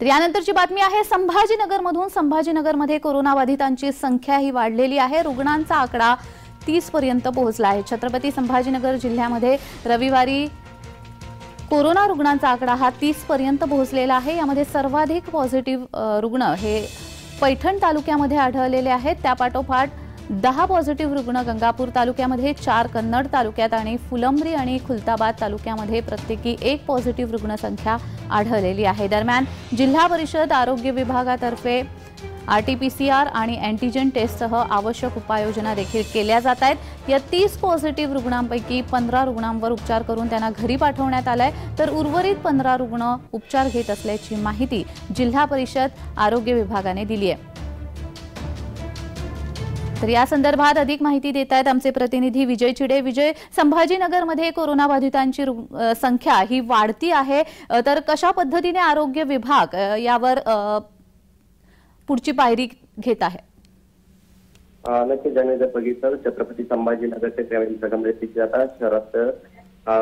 तर यानंतरची बातमी आहे संभाजीनगरमधून। संभाजीनगरमध्ये कोरोनाबाधितांची संख्या ही वाढलेली आहे। रुग्णांचा आकडा 30 पर्यंत पोहोचला आहे। छत्रपती संभाजीनगर जिल्ह्यामध्ये रविवारी कोरोना रुग्णांचा आकडा हा 30 पर्यंत पोहोचलेला आहे। यामध्ये सर्वाधिक पॉझिटिव्ह रुग्ण हे पैठण तालुक्यामध्ये आढळलेले आहेत। त्यापाठोपाठ 10 पॉझिटिव्ह रुग्ण गंगापूर तालुक्यामध्ये, 4 कन्नड तालुक्यात आणि फुलंब्री आणि खुलताबाद तालुक्यामध्ये प्रत्येकी 1 पॉझिटिव्ह रुग्ण संख्या आढळलेली आहे। दरम्यान जिल्हा परिषद आरोग्य विभागातर्फे आरटीपीसीआर आणि अँटीजन टेस्टसह आवश्यक उपाययोजना देखील केल्या जात आहेत। या 30 पॉझिटिव्ह रुग्णांपैकी 15 रुग्णांवर उपचार करून त्यांना घरी पाठवण्यात आलंय, तर उर्वरित 15 रुग्ण उपचार घेत असल्याची माहिती जिल्हा परिषद आरोग्य विभागाने दिली आहे। तर या संदर्भात अधिक माहिती देत आहेत आमचे प्रतिनिधी विजय चिडे। विजय, संभाजीनगरमध्ये कोरोनाबाधितांची संख्या ही वाढती आहे, तर कशा पद्धतीने आरोग्य विभाग यावर पुढची पायरी घेत आहे? नक्कीच ज्याने जर बघितलं छत्रपती संभाजीनगरच्या ग्रामीण भागामध्ये तिथे आता शहरात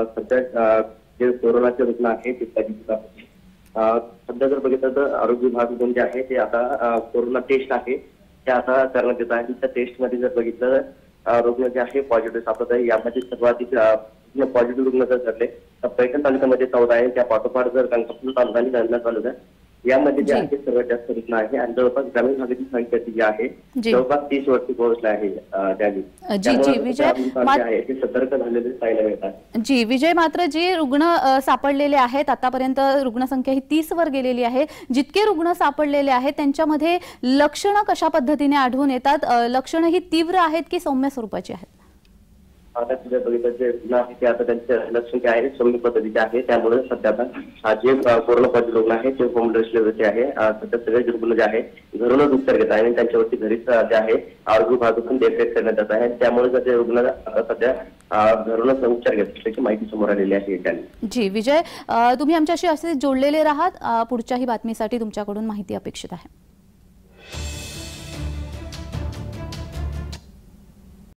सध्या जे कोरोनाचे रुग्ण आहेत ते सध्या जर बघितलं तर आरोग्य विभाग जे आहे ते आता कोरोना टेस्ट आहे ते आता करण्यात येत आहे। त्या टेस्टमध्ये जर बघितलं रुग्ण जे आहे पॉझिटिव्ह सापडत आहे। यामध्ये सर्वाधिक पॉझिटिव्ह रुग्ण जर ठरले तर पैठण तालुक्यामध्ये 14 आहे। त्या पाठोपाठ जर गंगापूर तालुका आणि जालना तालुका यामध्ये जे आहे सर्वात जास्त रुग्ण आहे आणि जवळपास ग्रामीण भागाची संख्या जी आहे जवळपास 30 वरती पोहोचली आहे। त्यामुळे सतर्क झालेले पाहायला मिळतात। जी विजय, मात्र जे रुग्ण सापडलेले आहेत आतापर्यंत रुग्णसंख्या ही 30 वर गेलेली आहे। जितके रुग्ण सापडलेले आहेत त्यांच्यामध्ये लक्षणं कशा पद्धतीने आढळून येतात? लक्षणं ही तीव्र आहेत की सौम्य स्वरूपाची आहेत? आता तुझ्या बघितलं जे रुग्ण आहे ते आता त्यांचे लक्षण काय आहे सौम्य पद्धतीचे आहे। त्यामुळे सध्या आता जे कोरोना पॉझिटिव्ह रुग्ण आहे ते होम डिलिव्हरीचे आहे। सध्या सगळे रुग्ण जे आहे घरूनच उपचार घेत आहे आणि त्यांच्यावरती घरीच जे आहे आरोग्य विभागातून देखरेख करण्यात येत आहे। त्यामुळे जे रुग्ण सध्या घरूनच उपचार घेत असल्याची माहिती समोर आलेली आहे त्यांनी। जी विजय, तुम्ही आमच्याशी असे जोडलेले राहात। पुढच्याही बातमीसाठी तुमच्याकडून माहिती अपेक्षित आहे।